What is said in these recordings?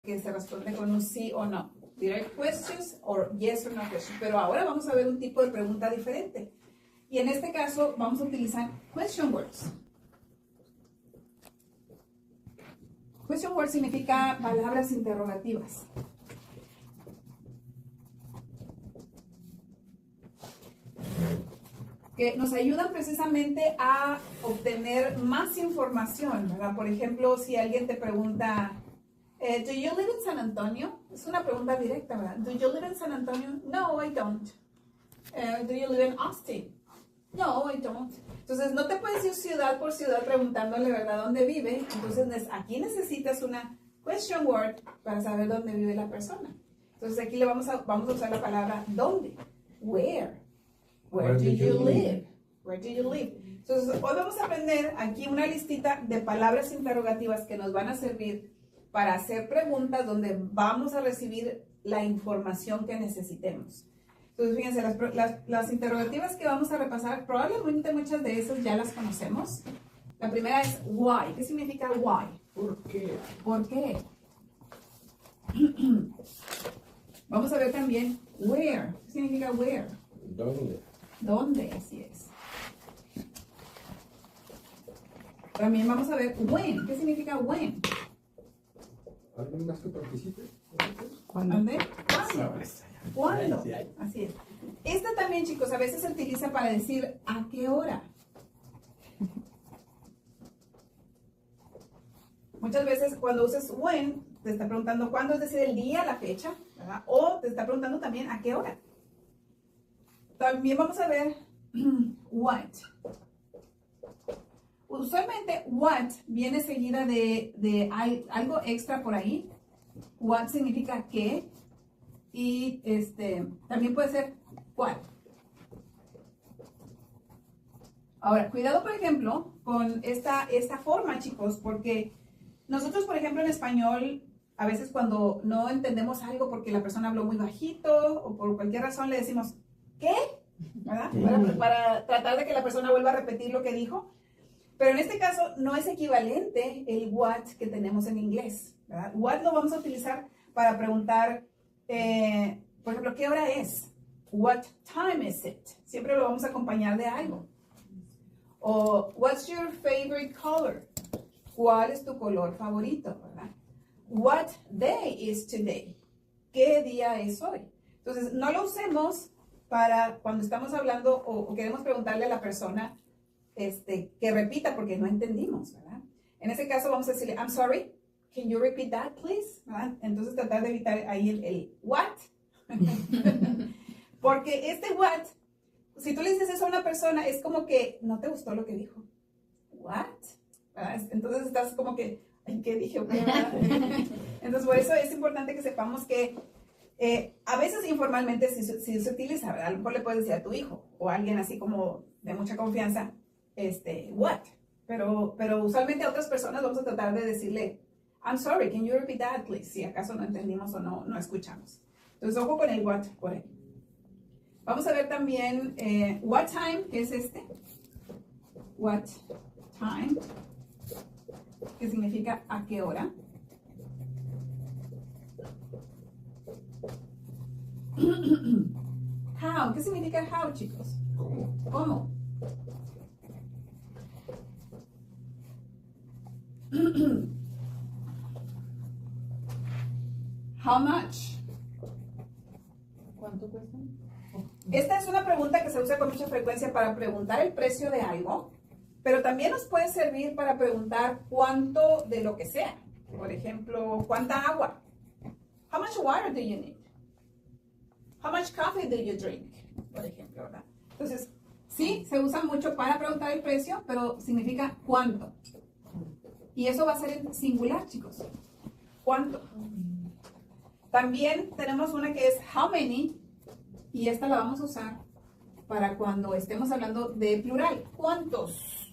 que se responde con un sí o no. Direct questions or yes or no questions. Pero ahora vamos a ver un tipo de pregunta diferente. Y en este caso vamos a utilizar question words. Question words significa palabras interrogativas. Que nos ayudan precisamente a obtener más información, ¿verdad? Por ejemplo, si alguien te pregunta, ¿do you live in San Antonio? Es una pregunta directa, ¿verdad? ¿Do you live in San Antonio? No, I don't. ¿Do you live in Austin? No, I don't. Entonces, no te puedes ir ciudad por ciudad preguntándole, ¿verdad?, dónde vive. Entonces, aquí necesitas una question word para saber dónde vive la persona. Entonces, aquí le vamos a usar la palabra ¿dónde? Where. Where do you live? Where do you live? Entonces, hoy vamos a aprender aquí una listita de palabras interrogativas que nos van a servir para hacer preguntas donde vamos a recibir la información que necesitemos. Entonces, fíjense, las interrogativas que vamos a repasar, probablemente muchas de esas ya las conocemos. La primera es why. ¿Qué significa why? ¿Por qué? ¿Por qué? Vamos a ver también where. ¿Qué significa where? ¿Dónde? ¿Dónde? Así es. También vamos a ver when. ¿Qué significa when? ¿Alguien más que participe? ¿Dónde? ¿Cuándo? ¿Cuándo? Así es. Esta también, chicos, a veces se utiliza para decir ¿a qué hora? Muchas veces cuando usas when, te está preguntando cuándo, es decir, el día, la fecha, ¿verdad? O te está preguntando también ¿a qué hora? También vamos a ver what. Usualmente what viene seguida de algo extra por ahí. What significa qué. Y también puede ser cuál. Ahora, cuidado, por ejemplo, con esta forma, chicos, porque nosotros, por ejemplo, en español, a veces cuando no entendemos algo porque la persona habló muy bajito o por cualquier razón le decimos ¿qué? ¿Verdad? Para tratar de que la persona vuelva a repetir lo que dijo. Pero en este caso no es equivalente el what que tenemos en inglés, ¿verdad? What lo vamos a utilizar para preguntar, por ejemplo, ¿qué hora es? What time is it? Siempre lo vamos a acompañar de algo. O what's your favorite color? ¿Cuál es tu color favorito? ¿Verdad? What day is today? ¿Qué día es hoy? Entonces, no lo usemos para cuando estamos hablando o queremos preguntarle a la persona que repita porque no entendimos, ¿verdad? En ese caso vamos a decirle, I'm sorry, can you repeat that, please? ¿Verdad? Entonces tratar de evitar ahí el what. Porque este what, si tú le dices eso a una persona, es como que no te gustó lo que dijo. What? ¿Verdad? Entonces estás como que, ¿qué dije? Entonces por eso es importante que sepamos que a veces informalmente si se utiliza, ¿verdad? A lo mejor le puedes decir a tu hijo o a alguien así como de mucha confianza, what? Pero usualmente a otras personas vamos a tratar de decirle, I'm sorry, can you repeat that, please? Si acaso no entendimos o no escuchamos. Entonces, ojo con el what por ahí. Vamos a ver también what time, que es what time, que significa a qué hora. How, ¿qué significa how, chicos? ¿Cómo? How much? ¿Cuánto cuesta? Esta es una pregunta que se usa con mucha frecuencia para preguntar el precio de algo, pero también nos puede servir para preguntar cuánto de lo que sea. Por ejemplo, ¿cuánta agua? How much water do you need? How much coffee do you drink? Por ejemplo, ¿verdad? Entonces, sí, se usa mucho para preguntar el precio, pero significa cuánto. Y eso va a ser en singular, chicos. ¿Cuánto? También tenemos una que es how many, y esta la vamos a usar para cuando estemos hablando de plural. ¿Cuántos?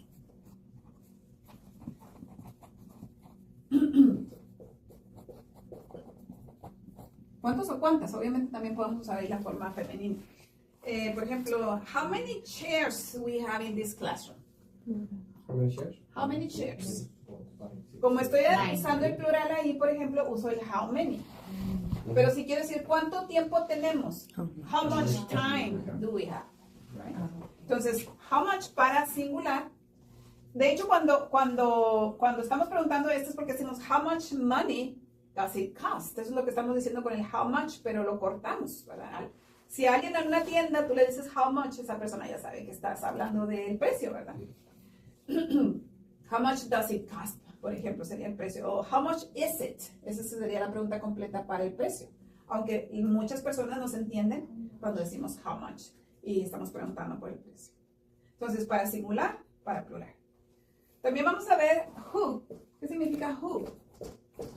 ¿Cuántos o cuántas? Obviamente también podemos usar ahí la forma femenina. Por ejemplo, how many chairs we have in this classroom? How many chairs? How many chairs? Como estoy usando el plural ahí, por ejemplo, uso el how many. Pero si quiero decir cuánto tiempo tenemos, how much time do we have, right? Entonces, how much para singular. De hecho, cuando estamos preguntando esto es porque decimos how much money does it cost. Eso es lo que estamos diciendo con el how much, pero lo cortamos, ¿verdad? Si alguien en una tienda tú le dices how much, esa persona ya sabe que estás hablando del precio, ¿verdad? How much does it cost? Por ejemplo, sería el precio. O how much is it? Esa sería la pregunta completa para el precio. Aunque muchas personas nos entienden cuando decimos how much y estamos preguntando por el precio. Entonces, para singular, para plural. También vamos a ver who. ¿Qué significa who?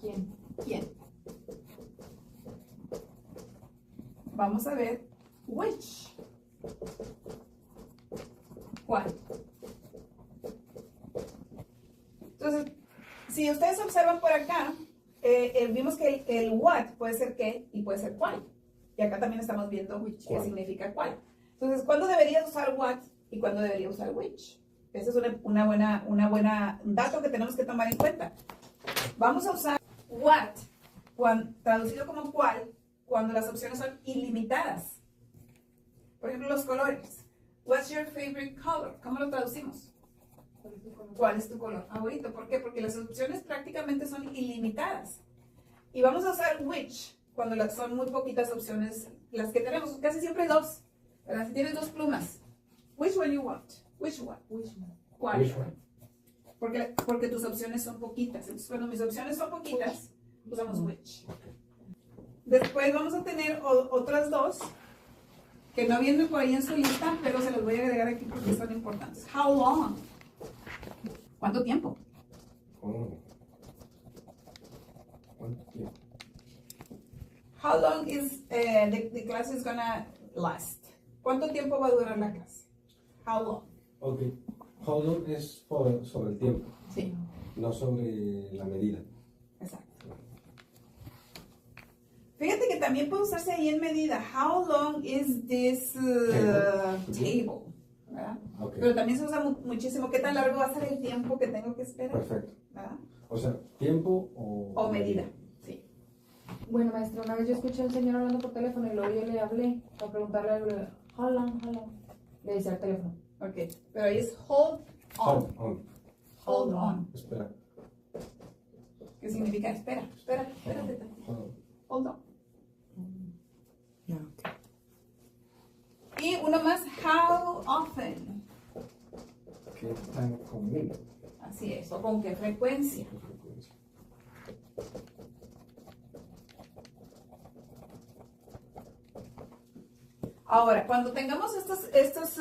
¿Quién? ¿Quién? Vamos a ver which. ¿Cuál? Entonces, si ustedes observan por acá, vimos que el what puede ser qué y puede ser cuál. Y acá también estamos viendo qué significa cuál. Entonces, ¿cuándo deberías usar what y cuándo debería usar which? Ese es una buena dato que tenemos que tomar en cuenta. Vamos a usar what, traducido como cuál, cuando las opciones son ilimitadas. Por ejemplo, los colores. What's your favorite color? ¿Cómo lo traducimos? ¿Cuál es tu color favorito? ¿Por qué? Porque las opciones prácticamente son ilimitadas. Y vamos a usar which cuando son muy poquitas opciones las que tenemos. Casi siempre dos. ¿Verdad? Si tienes dos plumas. Which one you want? Which one? Which one? ¿Cuál? Which one? Porque tus opciones son poquitas. Entonces, cuando mis opciones son poquitas, usamos which. Después vamos a tener otras dos que no vienen por ahí en su lista, pero se las voy a agregar aquí porque son importantes. How long? ¿Cuánto tiempo? Oh. ¿Cuánto tiempo? How long is the class is gonna last? ¿Cuánto tiempo va a durar la clase? How long? Ok. How long es sobre el tiempo, Sí, no sobre la medida. exacto. Fíjate que también puede usarse ahí en medida. How long is this table? ¿Verdad? Ok. Pero también se usa muchísimo. ¿Qué tan largo va a ser el tiempo que tengo que esperar? Perfecto. ¿Verdad? O sea, tiempo o... O medida. Sí. Bueno, maestra, una vez yo escuché a un señor hablando por teléfono y luego yo le hablé para preguntarle algo. How long? Le decía al teléfono. Ok. Pero ahí es hold on. Hold on. Hold on. Espera. ¿Qué significa? Espérate tantito. Hold on. Hold on. Y uno más, how often. ¿Qué tan común? Así es, o con qué frecuencia. Ahora, cuando tengamos estas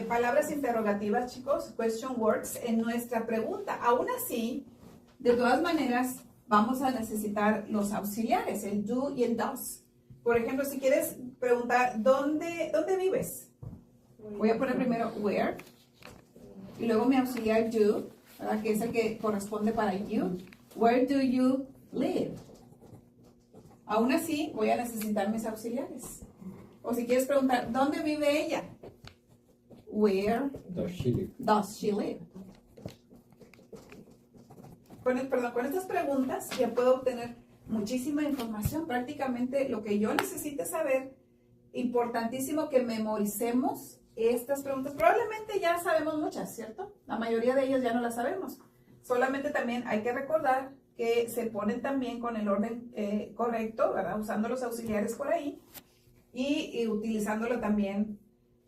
palabras interrogativas, chicos, question words, en nuestra pregunta, aún así, de todas maneras, vamos a necesitar los auxiliares, el do y el does. Por ejemplo, si quieres preguntar, ¿dónde vives? Voy a poner primero where, y luego mi auxiliar do, ¿verdad? Que es el que corresponde para you. Where do you live? Aún así, voy a necesitar mis auxiliares. O si quieres preguntar, ¿dónde vive ella? Where Does she live? does she live? Con estas preguntas ya puedo obtener muchísima información. Prácticamente lo que yo necesite saber, importantísimo que memoricemos estas preguntas. Probablemente ya sabemos muchas, ¿cierto? La mayoría de ellas ya no las sabemos. Solamente también hay que recordar que se ponen también con el orden correcto, ¿verdad? Usando los auxiliares por ahí y utilizándolo también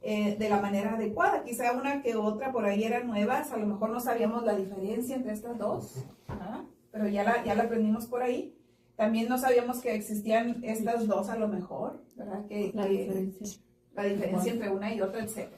de la manera adecuada. Quizá una que otra por ahí eran nuevas, a lo mejor no sabíamos la diferencia entre estas dos, ¿verdad? Pero ya la aprendimos por ahí. También no sabíamos que existían estas dos a lo mejor, ¿verdad? La diferencia. La diferencia entre una y otra, etc.